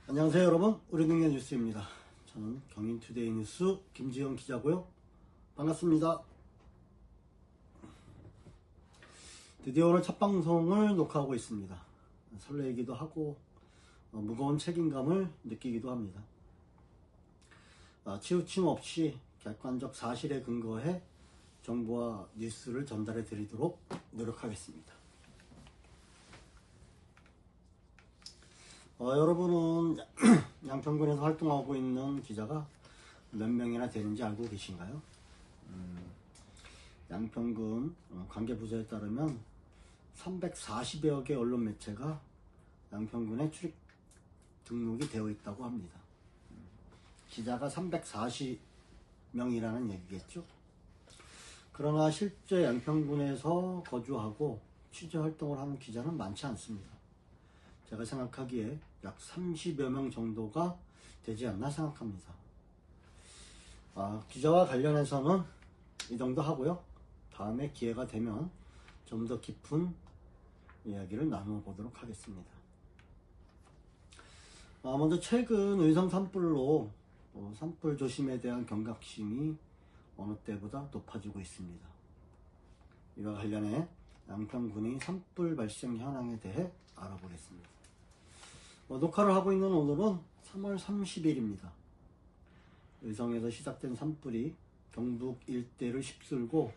안녕하세요 여러분, 우리동네 뉴스입니다. 저는 경인투데이 뉴스 김지영 기자고요. 반갑습니다. 드디어 오늘 첫 방송을 녹화하고 있습니다. 설레이기도 하고 무거운 책임감을 느끼기도 합니다. 치우침 없이 객관적 사실에 근거해 정보와 뉴스를 전달해 드리도록 노력하겠습니다. 여러분은 양평군에서 활동하고 있는 기자가 몇 명이나 되는지 알고 계신가요? 양평군 관계부서에 따르면 340여 개 언론 매체가 양평군에 출입 등록이 되어 있다고 합니다. 기자가 340명이라는 얘기겠죠. 그러나 실제 양평군에서 거주하고 취재 활동을 하는 기자는 많지 않습니다. 제가 생각하기에 약 30여 명 정도가 되지 않나 생각합니다. 기자와 관련해서는 이 정도 하고요. 다음에 기회가 되면 좀 더 깊은 이야기를 나누어 보도록 하겠습니다. 먼저 최근 의성 산불로 산불 조심에 대한 경각심이 어느 때보다 높아지고 있습니다. 이와 관련해 양평군이 산불 발생 현황에 대해 알아보겠습니다. 녹화를 하고 있는 오늘은 3월 30일입니다. 의성에서 시작된 산불이 경북 일대를 휩쓸고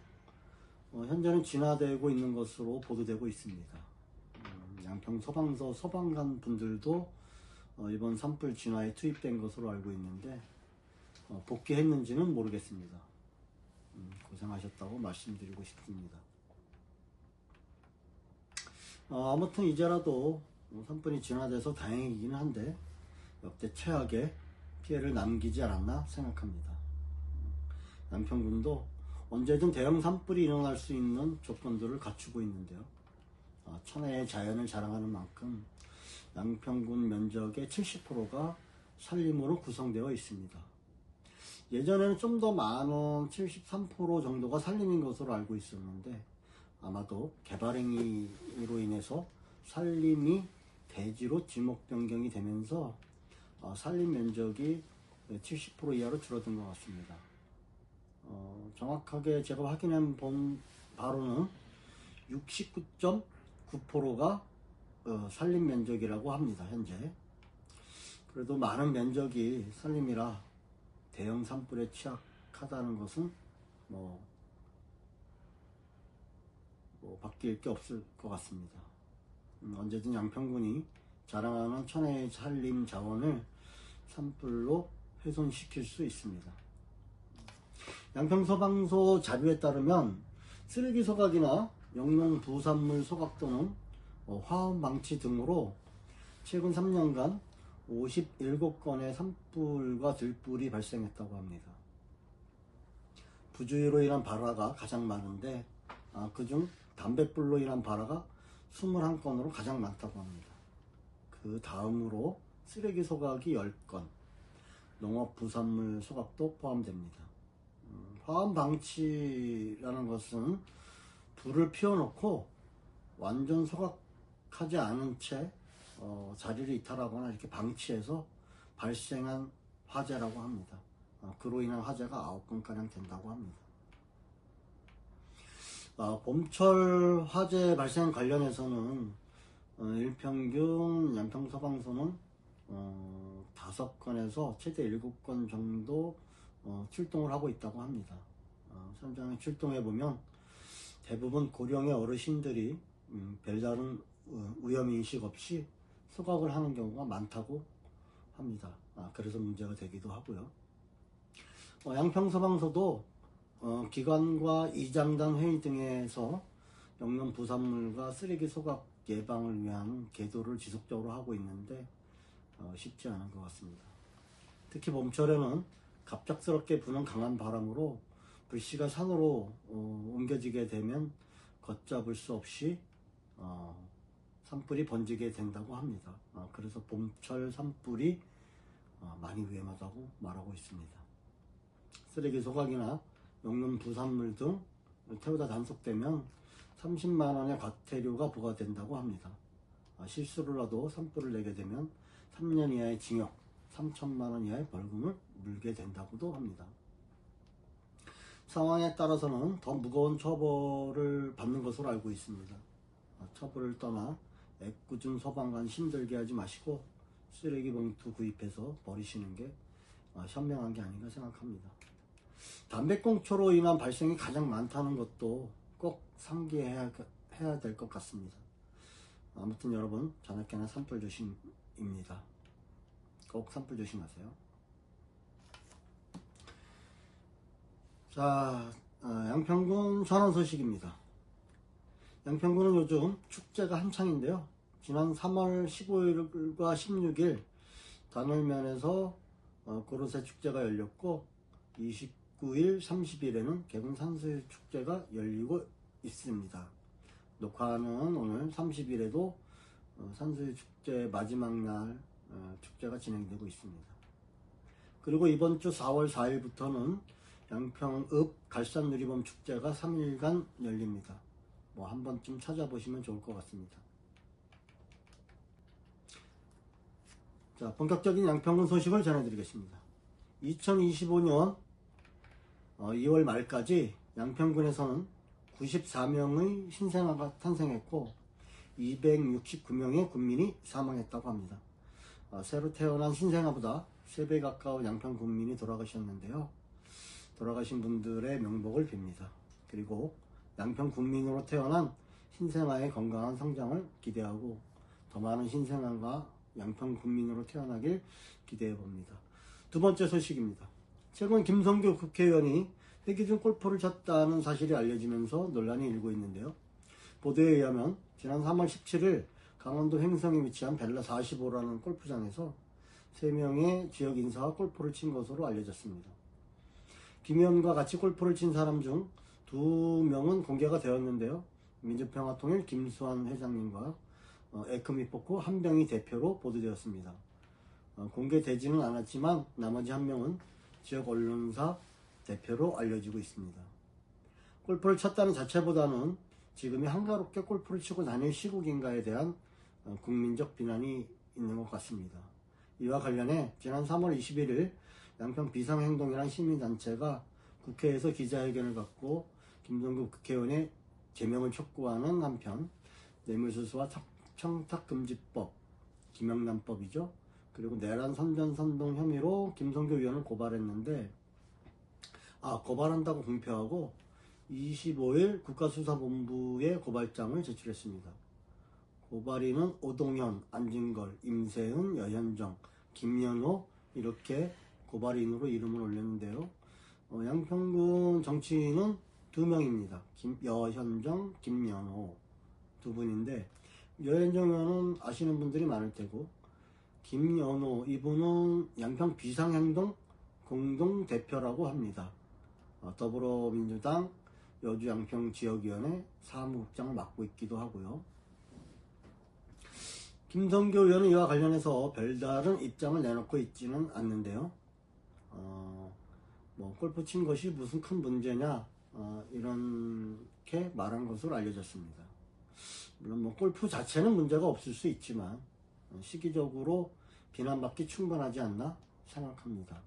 현재는 진화되고 있는 것으로 보도되고 있습니다. 양평 소방서 소방관 분들도 이번 산불 진화에 투입된 것으로 알고 있는데 복귀했는지는 모르겠습니다. 고생하셨다고 말씀드리고 싶습니다. 아무튼 이제라도 산불이 진화돼서 다행이긴 한데 역대 최악의 피해를 남기지 않았나 생각합니다. 양평군도 언제든 대형 산불이 일어날 수 있는 조건들을 갖추고 있는데요. 천혜의 자연을 자랑하는 만큼 양평군 면적의 70%가 산림으로 구성되어 있습니다. 예전에는 좀 더 많은 73% 정도가 산림인 것으로 알고 있었는데 아마도 개발행위로 인해서 산림이 대지로 지목 변경이 되면서 산림 면적이 70% 이하로 줄어든 것 같습니다. 정확하게 제가 확인해 본 바로는 69.9%가 산림 면적이라고 합니다. 현재. 그래도 많은 면적이 산림이라 대형 산불에 취약하다는 것은 바뀔 게 없을 것 같습니다. 언제든 양평군이 자랑하는 천혜의 산림 자원을 산불로 훼손시킬 수 있습니다. 양평소방서 자료에 따르면 쓰레기 소각이나 영농 부산물 소각 또는 화원 방치 등으로 최근 3년간 57건의 산불과 들불이 발생했다고 합니다. 부주의로 인한 발화가 가장 많은데 그중 담뱃불로 인한 발화가 21건으로 가장 많다고 합니다. 그 다음으로 쓰레기 소각이 10건, 농업 부산물 소각도 포함됩니다. 화원 방치라는 것은 불을 피워놓고 완전 소각하지 않은 채 자리를 이탈하거나 이렇게 방치해서 발생한 화재라고 합니다. 그로 인한 화재가 9건가량 된다고 합니다. 봄철 화재 발생 관련해서는 일평균 양평소방서는 5건에서 최대 7건 정도 출동을 하고 있다고 합니다. 현장에 출동해보면 대부분 고령의 어르신들이 별다른 위험인식 없이 소각을 하는 경우가 많다고 합니다. 그래서 문제가 되기도 하고요. 양평소방서도 기관과 이장단 회의 등에서 영농 부산물과 쓰레기 소각 예방을 위한 계도를 지속적으로 하고 있는데 쉽지 않은 것 같습니다. 특히 봄철에는 갑작스럽게 부는 강한 바람으로 불씨가 산으로 옮겨지게 되면 걷잡을 수 없이 산불이 번지게 된다고 합니다. 그래서 봄철 산불이 많이 위험하다고 말하고 있습니다. 쓰레기 소각이나 영농 부산물 등 태우다 단속되면 30만 원의 과태료가 부과된다고 합니다. 실수로라도 산불을 내게 되면 3년 이하의 징역, 3천만 원 이하의 벌금을 물게 된다고도 합니다. 상황에 따라서는 더 무거운 처벌을 받는 것으로 알고 있습니다. 처벌을 떠나 애꿎은 소방관 힘들게 하지 마시고 쓰레기 봉투 구입해서 버리시는 게 현명한 게 아닌가 생각합니다. 담배꽁초로 인한 발생이 가장 많다는 것도 꼭 상기해야 될 것 같습니다. 아무튼 여러분, 저녁에는 산불 조심입니다. 꼭 산불 조심하세요. 자, 양평군 전원 소식입니다. 양평군은 요즘 축제가 한창인데요. 지난 3월 15일과 16일 단월면에서 고로쇠 축제가 열렸고 29일, 30일에는 개군 산수유 축제가 열리고 있습니다. 녹화는 오늘 30일에도 산수유 축제 마지막 날 축제가 진행되고 있습니다. 그리고 이번 주 4월 4일부터는 양평읍 갈산누리범 축제가 3일간 열립니다. 한 번쯤 찾아보시면 좋을 것 같습니다. 자, 본격적인 양평군 소식을 전해드리겠습니다. 2025년 2월 말까지 양평군에서는 94명의 신생아가 탄생했고 269명의 군민이 사망했다고 합니다. 새로 태어난 신생아보다 3배 가까운 양평 군민이 돌아가셨는데요. 돌아가신 분들의 명복을 빕니다. 그리고 양평 군민으로 태어난 신생아의 건강한 성장을 기대하고 더 많은 신생아가 양평 군민으로 태어나길 기대해 봅니다. 두 번째 소식입니다. 최근 김성교 국회의원이 회기중 골프를 쳤다는 사실이 알려지면서 논란이 일고 있는데요. 보도에 의하면 지난 3월 17일 강원도 횡성에 위치한 벨라 45라는 골프장에서 3명의 지역 인사가 골프를 친 것으로 알려졌습니다. 김 의원과 같이 골프를 친 사람 중 2명은 공개가 되었는데요. 민주평화통일 김수환 회장님과 에크미 포크 한병희 대표로 보도되었습니다. 공개되지는 않았지만 나머지 1명은 지역 언론사 대표로 알려지고 있습니다. 골프를 쳤다는 자체보다는 지금이 한가롭게 골프를 치고 다닐 시국인가에 대한 국민적 비난이 있는 것 같습니다. 이와 관련해 지난 3월 21일 양평 비상행동이라는 시민단체가 국회에서 기자회견을 갖고 김성교 국회의원의 제명을 촉구하는 한편 뇌물수수와 청탁금지법, 김영란법이죠. 그리고 내란 선전선동 혐의로 김성교 의원을 고발했는데 고발한다고 공표하고 25일 국가수사본부에 고발장을 제출했습니다. 고발인은 오동현, 안진걸, 임세은, 여현정, 김연호 이렇게 고발인으로 이름을 올렸는데요. 양평군 정치인은 2명입니다. 여현정, 김연호 두 분인데 여현정 의원은 아시는 분들이 많을 테고 김연호 이분은 양평 비상행동 공동대표라고 합니다. 더불어민주당 여주 양평 지역위원회 사무국장을 맡고 있기도 하고요. 김성교 의원은 이와 관련해서 별다른 입장을 내놓고 있지는 않는데요. 골프 친 것이 무슨 큰 문제냐 이렇게 말한 것으로 알려졌습니다. 물론 골프 자체는 문제가 없을 수 있지만 시기적으로 비난받기 충분하지 않나 생각합니다.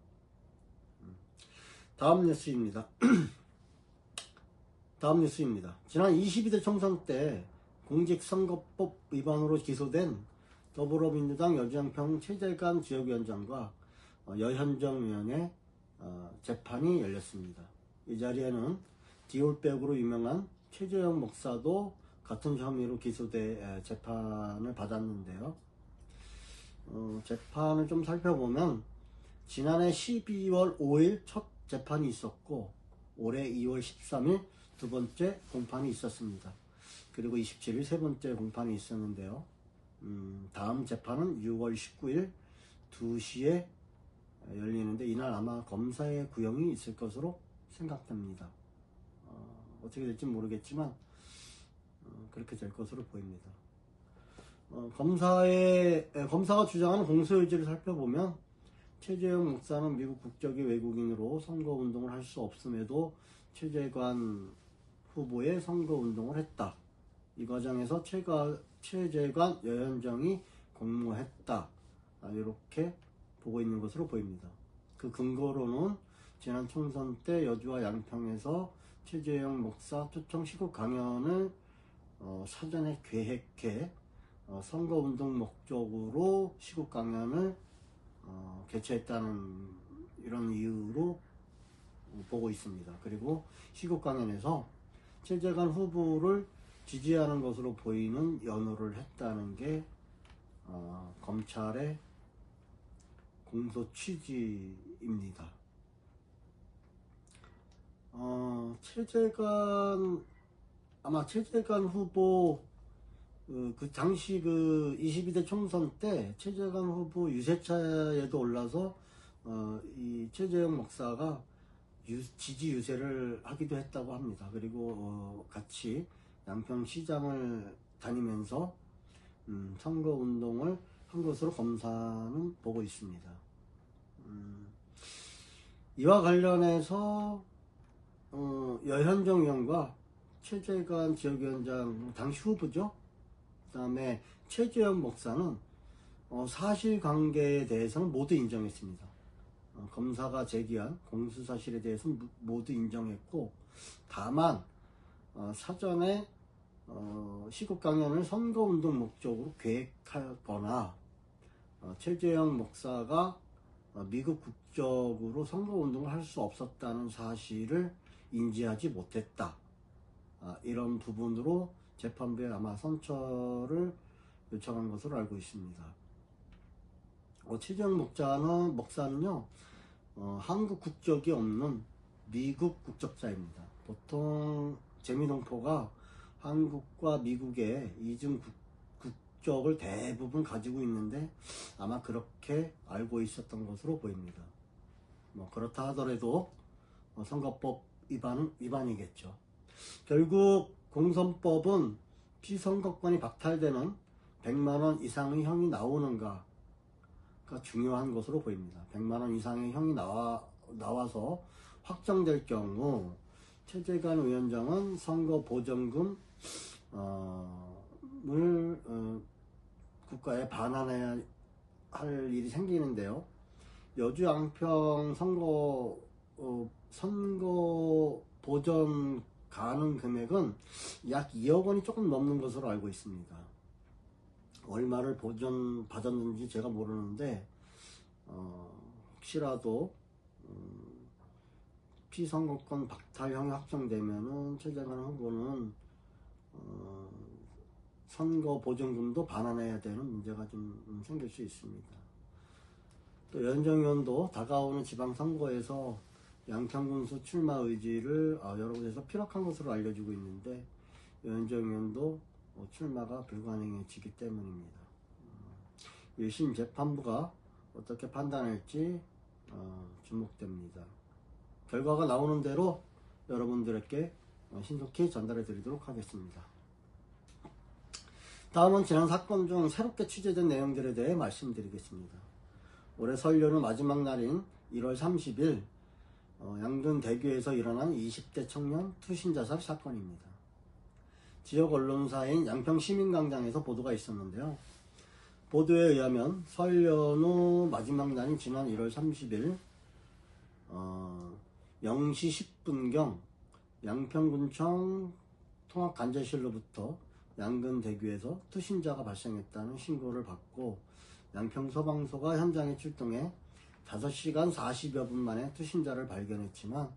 다음 뉴스입니다. 지난 22대 총선 때 공직선거법 위반으로 기소된 더불어민주당 여주양평 최재관 지역위원장과 여현정 의원의 재판이 열렸습니다. 이 자리에는 디올백으로 유명한 최재형 목사도 같은 혐의로 기소돼 재판을 받았는데요. 재판을 좀 살펴보면 지난해 12월 5일 첫 재판이 있었고 올해 2월 13일 두 번째 공판이 있었습니다. 그리고 27일 세 번째 공판이 있었는데요. 다음 재판은 6월 19일 2시에 열리는데 이날 아마 검사의 구형이 있을 것으로 생각됩니다. 어떻게 될지 모르겠지만 그렇게 될 것으로 보입니다. 검사가 주장하는 공소유지를 살펴보면 최재형 목사는 미국 국적의 외국인으로 선거운동을 할 수 없음에도 최재관 후보의 선거운동을 했다. 이 과정에서 최재관 여현정이 공모했다. 이렇게 보고 있는 것으로 보입니다. 그 근거로는 지난 총선 때 여주와 양평에서 최재형 목사 초청 시국 강연을 사전에 계획해 선거운동 목적으로 시국 강연을 개최했다는 이런 이유로 보고 있습니다. 그리고 시국 강연에서 최재관 후보를 지지하는 것으로 보이는 연호를 했다는 게 검찰의 공소 취지입니다. 아마 최재관 후보 그 당시 그 22대 총선 때 최재관 후보 유세차에도 올라서 이 최재형 목사가 지지 유세를 하기도 했다고 합니다. 그리고 같이 양평시장을 다니면서 선거운동을 한 것으로 검사는 보고 있습니다. 이와 관련해서 여현정 의원과 최재관 지역위원장 당시 후보죠. 그 다음에 최재형 목사는 사실관계에 대해서는 모두 인정했습니다. 검사가 제기한 공수사실에 대해서는 모두 인정했고, 다만 사전에 시국 강연을 선거운동 목적으로 계획하거나 최재형 목사가 미국 국적으로 선거운동을 할 수 없었다는 사실을 인지하지 못했다. 이런 부분으로 재판부에 아마 선처를 요청한 것으로 알고 있습니다. 최재형 목사는요, 한국 국적이 없는 미국 국적자입니다. 보통 재미동포가 한국과 미국의 이중 국적을 대부분 가지고 있는데 아마 그렇게 알고 있었던 것으로 보입니다. 그렇다 하더라도 선거법 위반이겠죠. 결국 공선법은 피선거권이 박탈되는 100만원 이상의 형이 나오는가가 중요한 것으로 보입니다. 100만원 이상의 형이 나와서 확정될 경우 최재관 위원장은 선거보전금을 국가에 반환해야 할 일이 생기는데요. 여주 양평 선거 보전 가능 금액은 약 2억 원이 조금 넘는 것으로 알고 있습니다. 얼마를 보전 받았는지 제가 모르는데 혹시라도 피선거권 박탈형이 확정되면은 최재관 후보는 선거 보전금도 반환해야 되는 문제가 좀 생길 수 있습니다. 또 여현정 의원도 다가오는 지방선거에서 양평군수 출마 의지를 여러 곳에서 피력한 것으로 알려지고 있는데 여현정 의원도 출마가 불가능해지기 때문입니다. 1심 재판부가 어떻게 판단할지 주목됩니다. 결과가 나오는 대로 여러분들에게 신속히 전달해 드리도록 하겠습니다. 다음은 지난 사건 중 새롭게 취재된 내용들에 대해 말씀드리겠습니다. 올해 설 연휴 마지막 날인 1월 30일 양준 대교에서 일어난 20대 청년 투신 자살 사건입니다. 지역 언론사인 양평시민광장에서 보도가 있었는데요. 보도에 의하면 설 연휴 마지막 날인 지난 1월 30일 0시 10분경 양평군청 통합간제실로부터 양근대교에서 투신자가 발생했다는 신고를 받고 양평소방서가 현장에 출동해 5시간 40여 분 만에 투신자를 발견했지만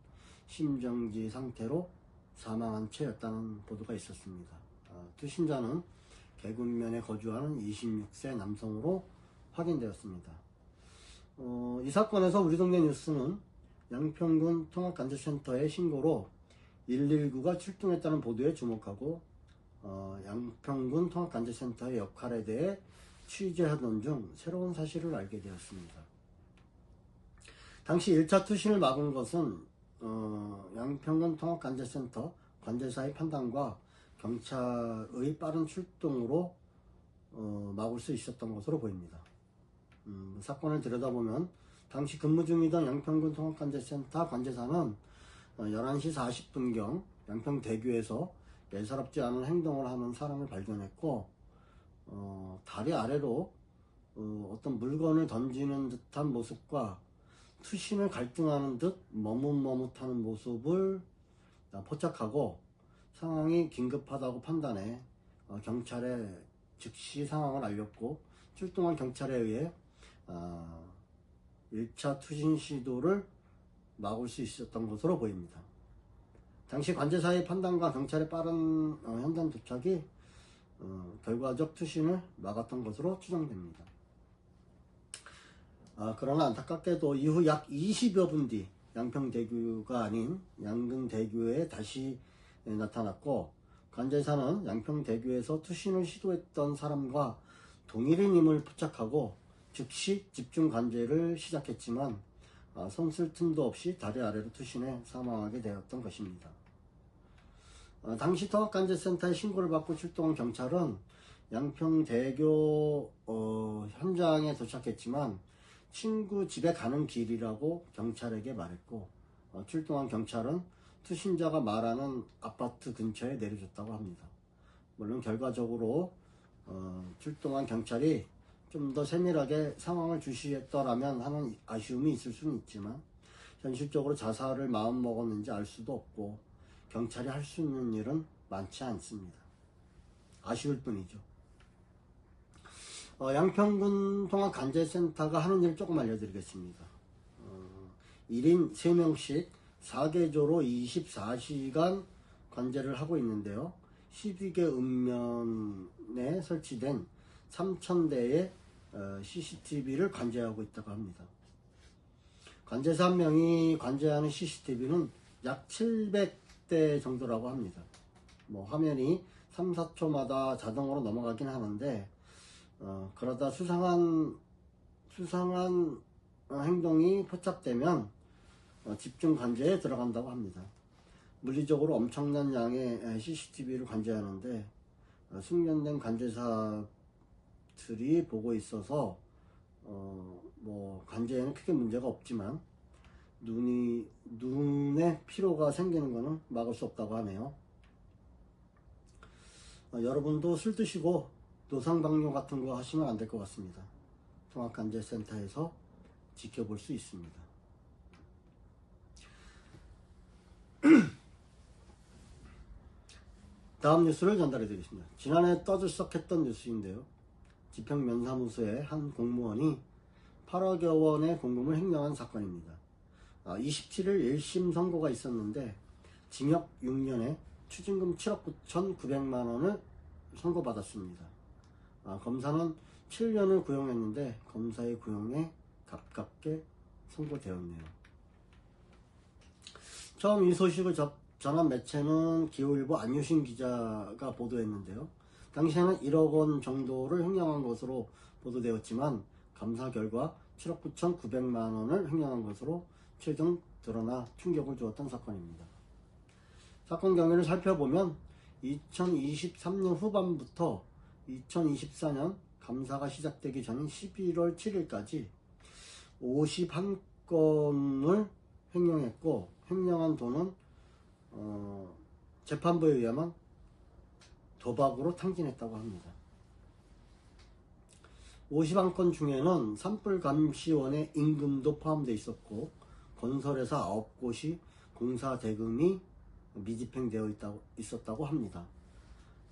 심정지 상태로 사망한 채였다는 보도가 있었습니다. 투신자는 계곡면에 거주하는 26세 남성으로 확인되었습니다. 이 사건에서 우리 동네 뉴스는 양평군 통합간제센터의 신고로 119가 출동했다는 보도에 주목하고 양평군 통합간제센터의 역할에 대해 취재하던 중 새로운 사실을 알게 되었습니다. 당시 1차 투신을 막은 것은 양평군 통합간제센터 관제사의 판단과 경찰의 빠른 출동으로 막을 수 있었던 것으로 보입니다. 사건을 들여다보면 당시 근무 중이던 양평군 통합간제센터 관제사는 11시 40분경 양평대교에서 예사롭지 않은 행동을 하는 사람을 발견했고 다리 아래로 어떤 물건을 던지는 듯한 모습과 투신을 갈등하는 듯 머뭇머뭇하는 모습을 포착하고 상황이 긴급하다고 판단해 경찰에 즉시 상황을 알렸고 출동한 경찰에 의해 1차 투신 시도를 막을 수 있었던 것으로 보입니다. 당시 관제사의 판단과 경찰의 빠른 현장 도착이 결과적 투신을 막았던 것으로 추정됩니다. 그러나 안타깝게도 이후 약 20여 분 뒤 양평대교가 아닌 양근대교에 다시 나타났고 관제사는 양평대교에서 투신을 시도했던 사람과 동일인임을 포착하고 즉시 집중 관제를 시작했지만 손 쓸 틈도 없이 다리 아래로 투신해 사망하게 되었던 것입니다. 당시 통합관제센터에 신고를 받고 출동한 경찰은 양평대교 현장에 도착했지만 친구 집에 가는 길이라고 경찰에게 말했고 출동한 경찰은 투신자가 말하는 아파트 근처에 내려줬다고 합니다. 물론 결과적으로 출동한 경찰이 좀 더 세밀하게 상황을 주시했더라면 하는 아쉬움이 있을 수는 있지만 현실적으로 자살을 마음먹었는지 알 수도 없고 경찰이 할 수 있는 일은 많지 않습니다. 아쉬울 뿐이죠. 양평군 통합관제센터가 하는 일을 조금 알려드리겠습니다. 1인 3명씩 4개조로 24시간 관제를 하고 있는데요. 12개 읍면에 설치된 3,000대의 CCTV를 관제하고 있다고 합니다. 관제사 한 명이 관제하는 CCTV는 약 700대 정도라고 합니다. 화면이 3, 4초마다 자동으로 넘어가긴 하는데 그러다 수상한 행동이 포착되면 집중 관제에 들어간다고 합니다. 물리적으로 엄청난 양의 CCTV를 관제하는데 숙련된 관제사들이 보고 있어서 관제에는 크게 문제가 없지만 눈에 피로가 생기는 것은 막을 수 없다고 하네요. 여러분도 술 드시고 노상방뇨 같은 거 하시면 안 될 것 같습니다. 통합관제센터에서 지켜볼 수 있습니다. 다음 뉴스를 전달해 드리겠습니다. 지난해 떠들썩했던 뉴스인데요. 지평면사무소의 한 공무원이 8억여 원의 공금을 횡령한 사건입니다. 27일 1심 선고가 있었는데 징역 6년에 추징금 7억 9,900만 원을 선고받았습니다. 검사는 7년을 구형했는데 검사의 구형에 가깝게 선고되었네요. 처음 이 소식을 전한 매체는 기후일보 안유신 기자가 보도했는데요. 당시에는 1억 원 정도를 횡령한 것으로 보도되었지만 감사 결과 7억 9,900만 원을 횡령한 것으로 최종 드러나 충격을 주었던 사건입니다. 사건 경위를 살펴보면 2023년 후반부터 2024년 감사가 시작되기 전인 11월 7일까지 51건을 횡령했고 횡령한 돈은 재판부에 의하면 도박으로 탕진했다고 합니다. 51건 중에는 산불감시원의 임금도 포함되어 있었고 건설회사 9곳이 공사 대금이 미집행되어 있었다고 합니다.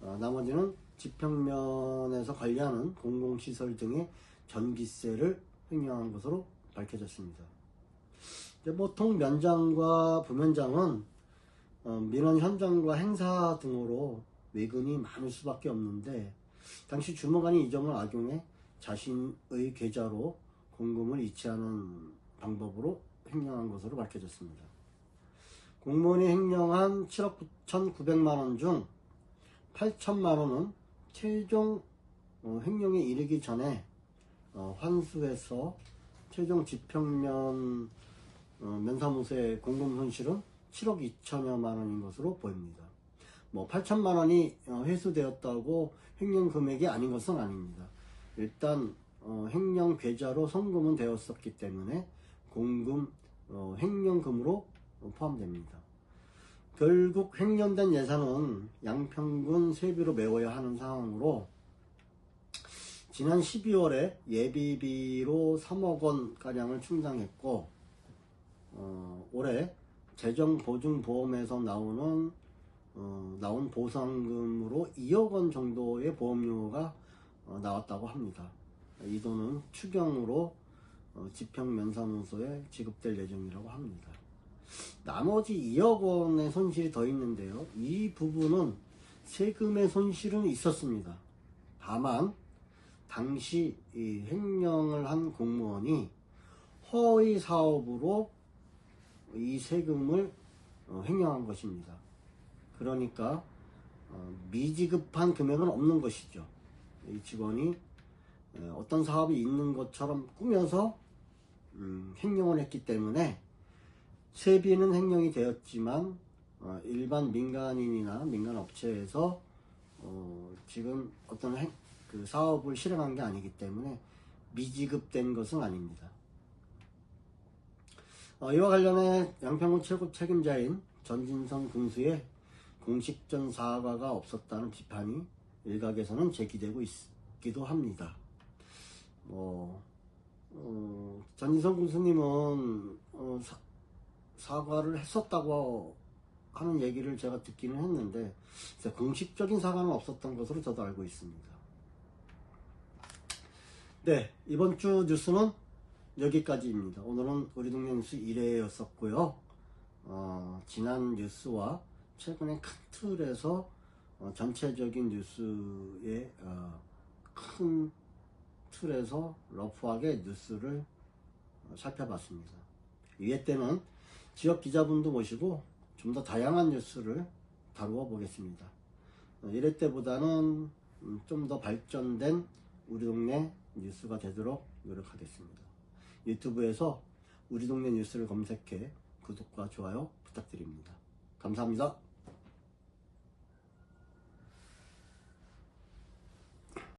나머지는 지평면에서 관리하는 공공시설 등의 전기세를 횡령한 것으로 밝혀졌습니다. 보통 면장과 부면장은 민원 현장과 행사 등으로 외근이 많을 수밖에 없는데 당시 주무관이 이 점을 악용해 자신의 계좌로 공금을 이체하는 방법으로 횡령한 것으로 밝혀졌습니다. 공무원이 횡령한 7억 9,900만 원 중 8천만 원은 최종 횡령에 이르기 전에 환수해서 최종 지평면 면사무소의 공금 손실은 7억 2천여만 원인 것으로 보입니다. 8천만 원이 회수되었다고 횡령 금액이 아닌 것은 아닙니다. 일단 횡령 계좌로 송금은 되었었기 때문에 공금 횡령금으로 포함됩니다. 결국 횡령된 예산은 양평군 세비로 메워야 하는 상황으로 지난 12월에 예비비로 3억 원 가량을 충당했고, 올해 재정보증보험에서 나온 보상금으로 2억 원 정도의 보험료가 나왔다고 합니다. 이 돈은 추경으로 지평면사무소에 지급될 예정이라고 합니다. 나머지 2억 원의 손실이 더 있는데요. 이 부분은 세금의 손실은 있었습니다. 다만 당시 이 횡령을 한 공무원이 허위 사업으로 이 세금을 횡령한 것입니다. 그러니까 미지급한 금액은 없는 것이죠. 이 직원이 어떤 사업이 있는 것처럼 꾸며서 횡령을 했기 때문에 세비는 횡령이 되었지만 일반 민간인이나 민간업체에서 지금 어떤 그 사업을 실행한 게 아니기 때문에 미지급된 것은 아닙니다. 이와 관련해 양평군 최고 책임자인 전진성 군수의 공식전 사과가 없었다는 비판이 일각에서는 제기되고 있기도 합니다. 전진성 군수님은 사과를 했었다고 하는 얘기를 제가 듣기는 했는데 공식적인 사과는 없었던 것으로 저도 알고 있습니다. 네, 이번 주 뉴스는 여기까지입니다. 오늘은 우리 동네 뉴스 1회였었고요. 지난 뉴스와 최근의 큰 틀에서 전체적인 뉴스의 큰 틀에서 러프하게 뉴스를 살펴봤습니다. 2회 때는 지역 기자분도 모시고 좀 더 다양한 뉴스를 다루어 보겠습니다. 1회 때보다는 좀 더 발전된 우리 동네 뉴스가 되도록 노력하겠습니다. 유튜브에서 우리 동네 뉴스를 검색해 구독과 좋아요 부탁드립니다. 감사합니다.